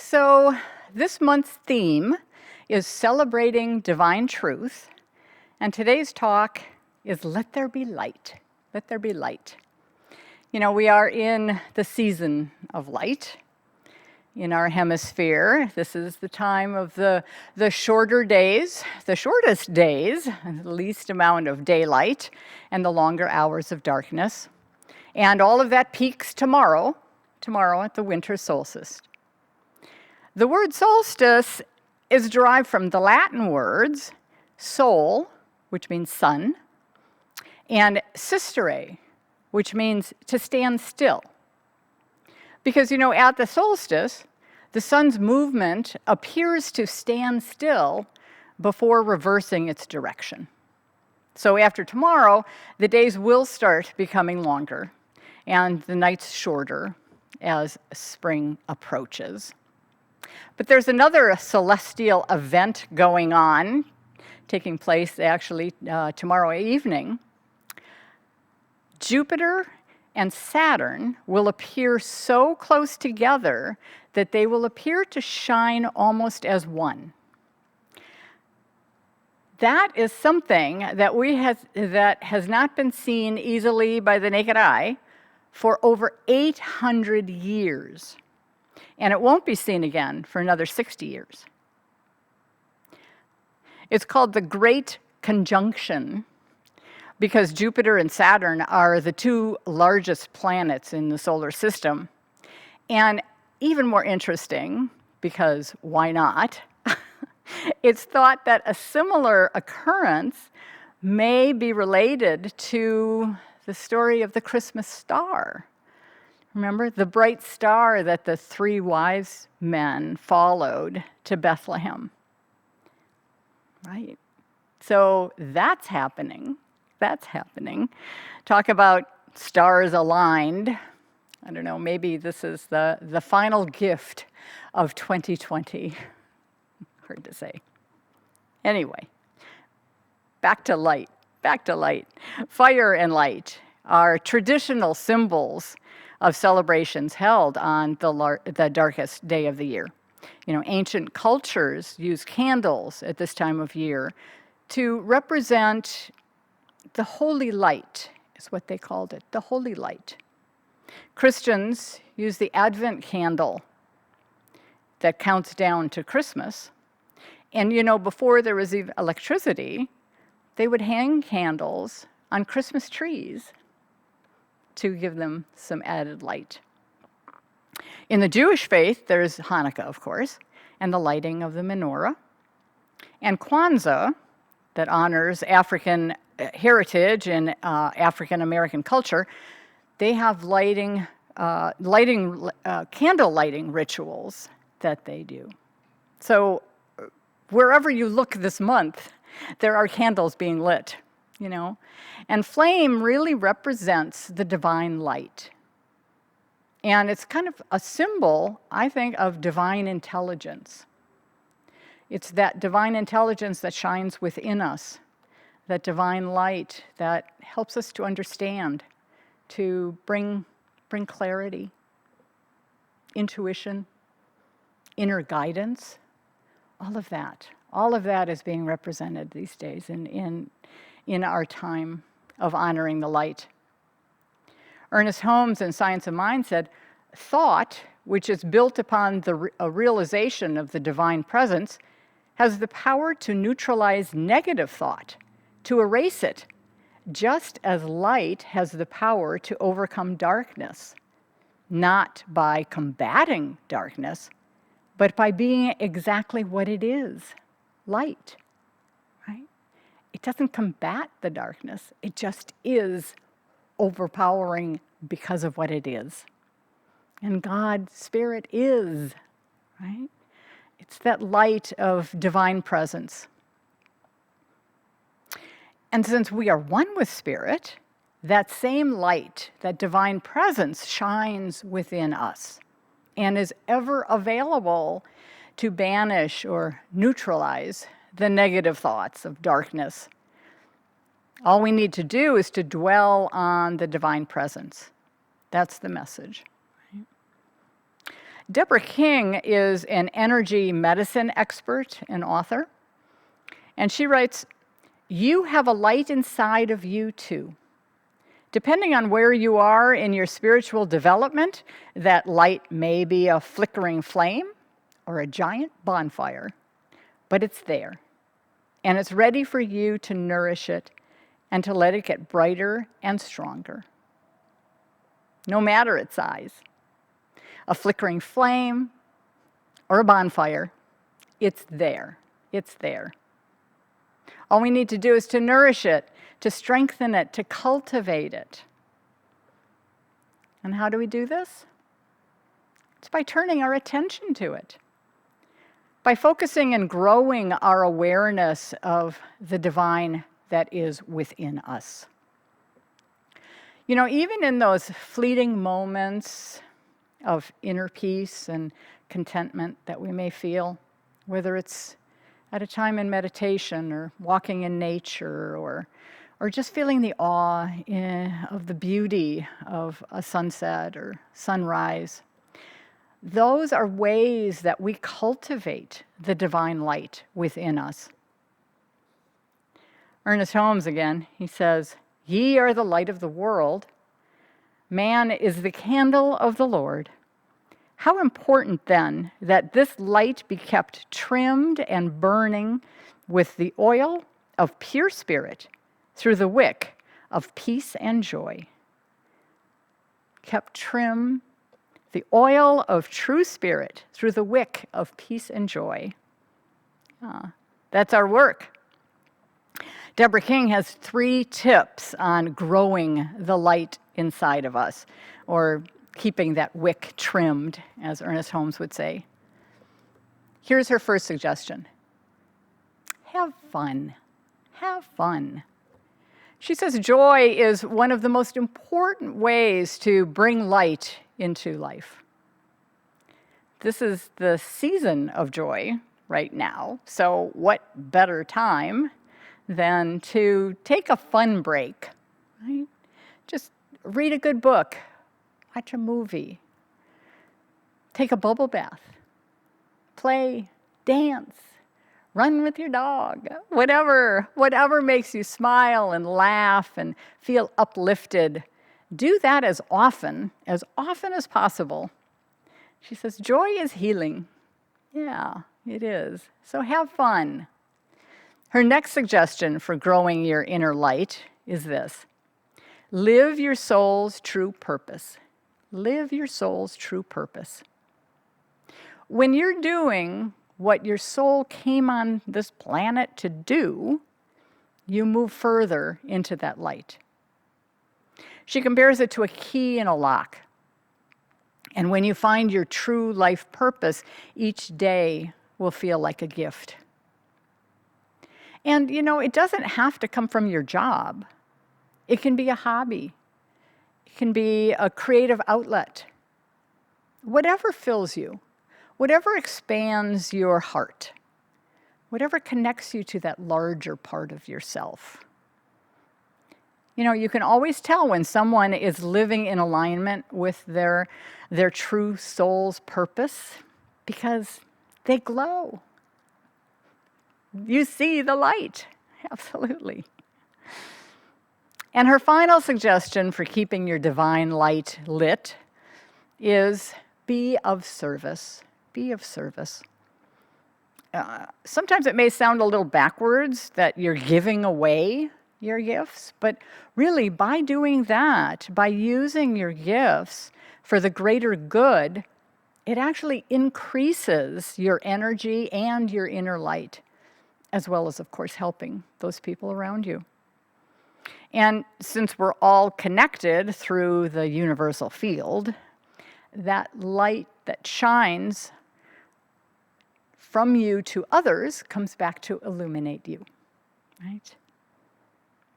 So this month's theme is celebrating divine truth, and today's talk is Let There Be Light. Let there be light. You know, we are in the season of light in our hemisphere. This is the time of the shorter days, the shortest days, the least amount of daylight, and the longer hours of darkness. And all of that peaks tomorrow at the Winter Solstice. The word solstice is derived from the Latin words sol, which means sun, and sistere, which means to stand still. Because, you know, at the solstice, the sun's movement appears to stand still before reversing its direction. So after tomorrow, the days will start becoming longer and the nights shorter as spring approaches. But there's another celestial event going on, taking place actually tomorrow evening. Jupiter and Saturn will appear so close together that they will appear to shine almost as one. That is something that has not been seen easily by the naked eye for over 800 years. And it won't be seen again for another 60 years. It's called the Great Conjunction because Jupiter and Saturn are the two largest planets in the solar system. And even more interesting, because why not? It's thought that a similar occurrence may be related to the story of the Christmas star. Remember, the bright star that the three wise men followed to Bethlehem. Right? So that's happening. That's happening. Talk about stars aligned. I don't know, maybe this is the final gift of 2020. Hard to say. Anyway, back to light. Fire and light are traditional symbols of celebrations held on the darkest day of the year. You know, ancient cultures used candles at this time of year to represent the holy light, is what they called it, the holy light. Christians use the Advent candle that counts down to Christmas. And, you know, before there was even electricity, they would hang candles on Christmas trees to give them some added light. In the Jewish faith, there's Hanukkah, of course, and the lighting of the menorah. And Kwanzaa, that honors African heritage and African American culture, they have candle lighting rituals that they do. So wherever you look this month, there are candles being lit, you know. And flame really represents the divine light. And it's kind of a symbol, I think, of divine intelligence. It's that divine intelligence that shines within us, that divine light that helps us to understand, to bring clarity, intuition, inner guidance, all of that. All of that is being represented these days in our time of honoring the light. Ernest Holmes in Science of Mind said, thought, which is built upon a realization of the divine presence, has the power to neutralize negative thought, to erase it, just as light has the power to overcome darkness, not by combating darkness, but by being exactly what it is, light, right? It doesn't combat the darkness, it just is overpowering because of what it is. And God's Spirit is, right? It's that light of divine presence. And since we are one with Spirit, that same light, that divine presence shines within us and is ever available to banish or neutralize the negative thoughts of darkness. All we need to do is to dwell on the divine presence. That's the message. Deborah King is an energy medicine expert and author, and she writes, "You have a light inside of you too. Depending on where you are in your spiritual development, that light may be a flickering flame or a giant bonfire, but it's there, and it's ready for you to nourish it and to let it get brighter and stronger. No matter its size, a flickering flame or a bonfire, it's there. It's there. All we need to do is to nourish it, to strengthen it, to cultivate it. And how do we do this? It's by turning our attention to it, by focusing and growing our awareness of the divine that is within us. You know, even in those fleeting moments of inner peace and contentment that we may feel, whether it's at a time in meditation or walking in nature or just feeling the awe of the beauty of a sunset or sunrise, those are ways that we cultivate the divine light within us. Ernest Holmes again, he says, "Ye are the light of the world. Man is the candle of the Lord. How important then that this light be kept trimmed and burning with the oil of pure spirit through the wick of peace and joy." Kept trim, the oil of true spirit through the wick of peace and joy. That's our work. Deborah King has 3 tips on growing the light inside of us, or keeping that wick trimmed, as Ernest Holmes would say. Here's her first suggestion. Have fun. Have fun. She says joy is one of the most important ways to bring light into life. This is the season of joy right now, so what better time than to take a fun break, right? Just read a good book, watch a movie, take a bubble bath, play, dance, run with your dog, whatever makes you smile and laugh and feel uplifted. Do that as often as possible. She says, joy is healing. Yeah, it is. So have fun. Her next suggestion for growing your inner light is this: live your soul's true purpose. Live your soul's true purpose. When you're doing what your soul came on this planet to do, you move further into that light. She compares it to a key in a lock. And when you find your true life purpose, each day will feel like a gift. And, you know, it doesn't have to come from your job. It can be a hobby. It can be a creative outlet. Whatever fills you, whatever expands your heart, whatever connects you to that larger part of yourself. You know, you can always tell when someone is living in alignment with their true soul's purpose because they glow. You see the light, absolutely. And her final suggestion for keeping your divine light lit is be of service. Be of service. Sometimes it may sound a little backwards that you're giving away your gifts, but really by doing that, by using your gifts for the greater good, it actually increases your energy and your inner light, as well as, of course, helping those people around you. And since we're all connected through the universal field, that light that shines from you to others comes back to illuminate you, right?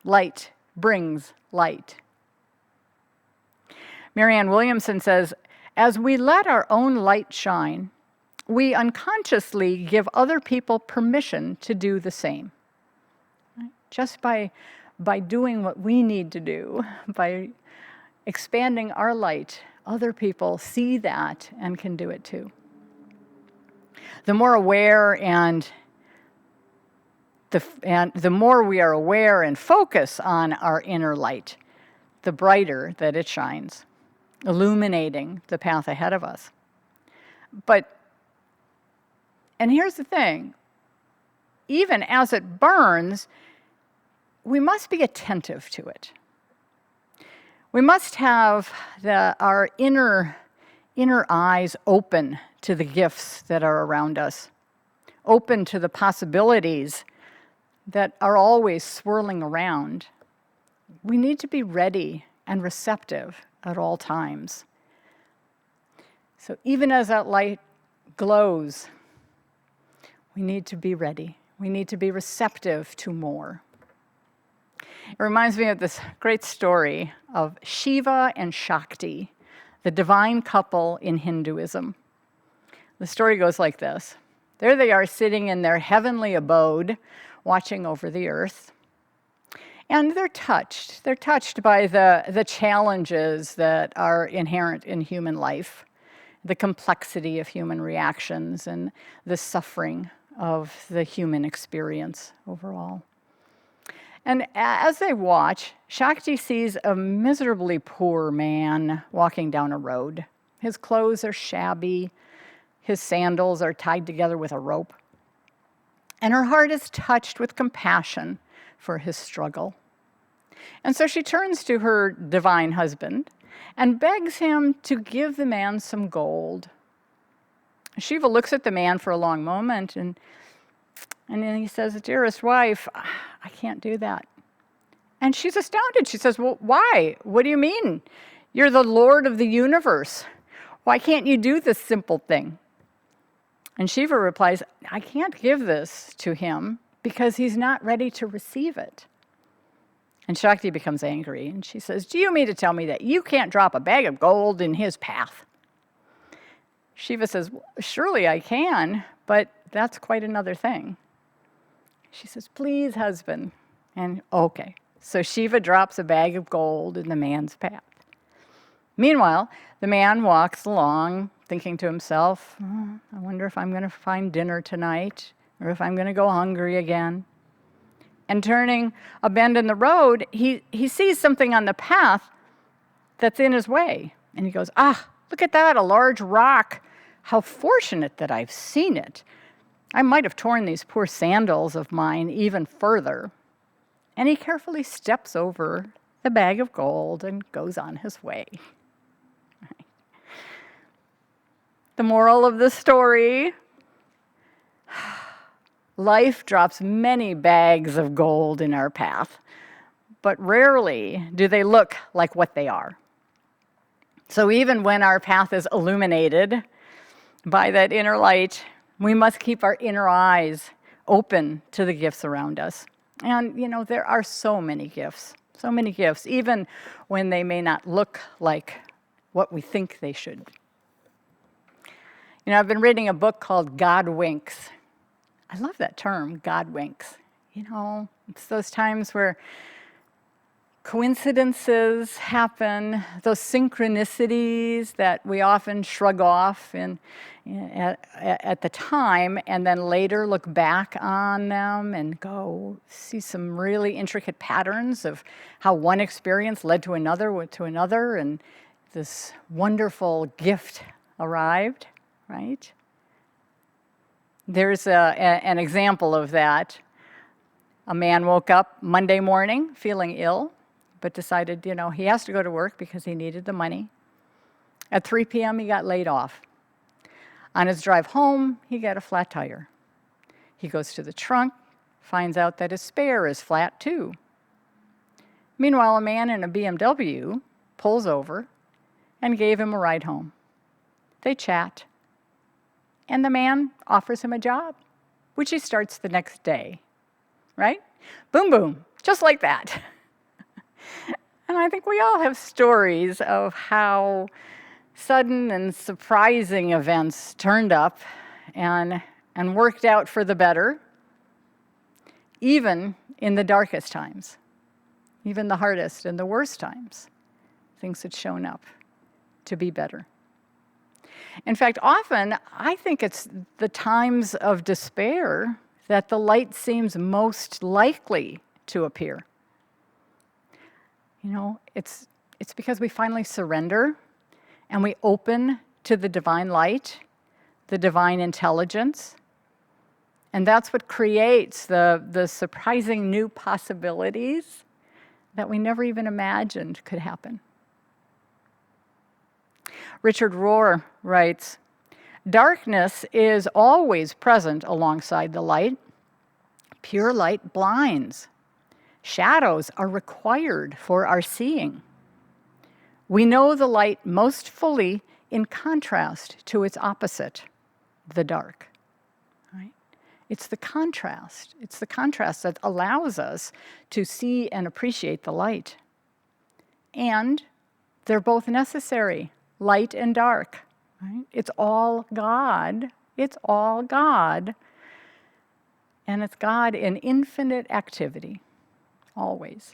Light brings light. Marianne Williamson says, as we let our own light shine, we unconsciously give other people permission to do the same. Right? Just by doing what we need to do, by expanding our light, other people see that and can do it too. The more aware and the more we are aware and focus on our inner light, the brighter that it shines, illuminating the path ahead of us. And here's the thing, even as it burns, we must be attentive to it. We must have our inner eyes open to the gifts that are around us, open to the possibilities that are always swirling around. We need to be ready and receptive at all times. So even as that light glows, we need to be ready. We need to be receptive to more. It reminds me of this great story of Shiva and Shakti, the divine couple in Hinduism. The story goes like this. There they are sitting in their heavenly abode, watching over the earth. And they're touched. They're touched by the challenges that are inherent in human life, the complexity of human reactions and the suffering of the human experience overall. And as they watch, Shakti sees a miserably poor man walking down a road. His clothes are shabby. His sandals are tied together with a rope. And her heart is touched with compassion for his struggle. And so she turns to her divine husband and begs him to give the man some gold. Shiva looks at the man for a long moment and then he says, "Dearest wife, I can't do that." And she's astounded. She says, "Well, why? What do you mean? You're the Lord of the universe. Why can't you do this simple thing?" And Shiva replies, "I can't give this to him because he's not ready to receive it." And Shakti becomes angry and she says, "Do you mean to tell me that you can't drop a bag of gold in his path?" Shiva says, "Well, surely I can, but that's quite another thing." She says, "Please, husband." And okay. So Shiva drops a bag of gold in the man's path. Meanwhile, the man walks along thinking to himself, I wonder if I'm going to find dinner tonight or if I'm going to go hungry again. And turning a bend in the road, he sees something on the path that's in his way. And he goes, look at that, a large rock. How fortunate that I've seen it. I might have torn these poor sandals of mine even further. And he carefully steps over the bag of gold and goes on his way. The moral of the story, life drops many bags of gold in our path, but rarely do they look like what they are. So even when our path is illuminated by that inner light, we must keep our inner eyes open to the gifts around us. And, there are so many gifts, even when they may not look like what we think they should. I've been reading a book called God Winks. I love that term, God winks. It's those times where coincidences happen, those synchronicities that we often shrug off at the time, and then later look back on them and go see some really intricate patterns of how one experience led to another, and this wonderful gift arrived, right? There's an example of that. A man woke up Monday morning feeling ill, but decided, he has to go to work because he needed the money. At 3 p.m., he got laid off. On his drive home, he got a flat tire. He goes to the trunk, finds out that his spare is flat too. Meanwhile, a man in a BMW pulls over and gave him a ride home. They chat, and the man offers him a job, which he starts the next day, right? Boom, boom, just like that. And I think we all have stories of how sudden and surprising events turned up and worked out for the better, even in the darkest times, even the hardest and the worst times. Things had shown up to be better. In fact, often I think it's the times of despair that the light seems most likely to appear. You know, it's because we finally surrender and we open to the divine light, the divine intelligence, and that's what creates the surprising new possibilities that we never even imagined could happen. Richard Rohr writes, "Darkness is always present alongside the light. Pure light blinds. Shadows are required for our seeing. We know the light most fully in contrast to its opposite, the dark." Right? It's the contrast. It's the contrast that allows us to see and appreciate the light. And they're both necessary, light and dark. Right? It's all God. It's all God. And it's God in infinite activity, always.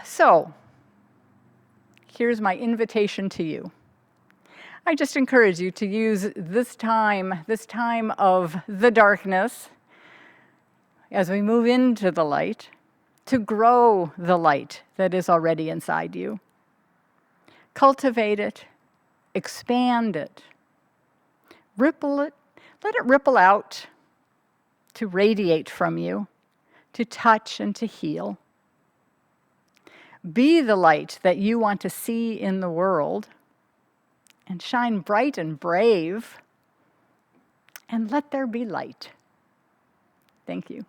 So, here's my invitation to you. I just encourage you to use this time of the darkness, as we move into the light, to grow the light that is already inside you. Cultivate it, expand it, ripple it, let it ripple out, to radiate from you, to touch and to heal. Be the light that you want to see in the world, and shine bright and brave, and let there be light. Thank you.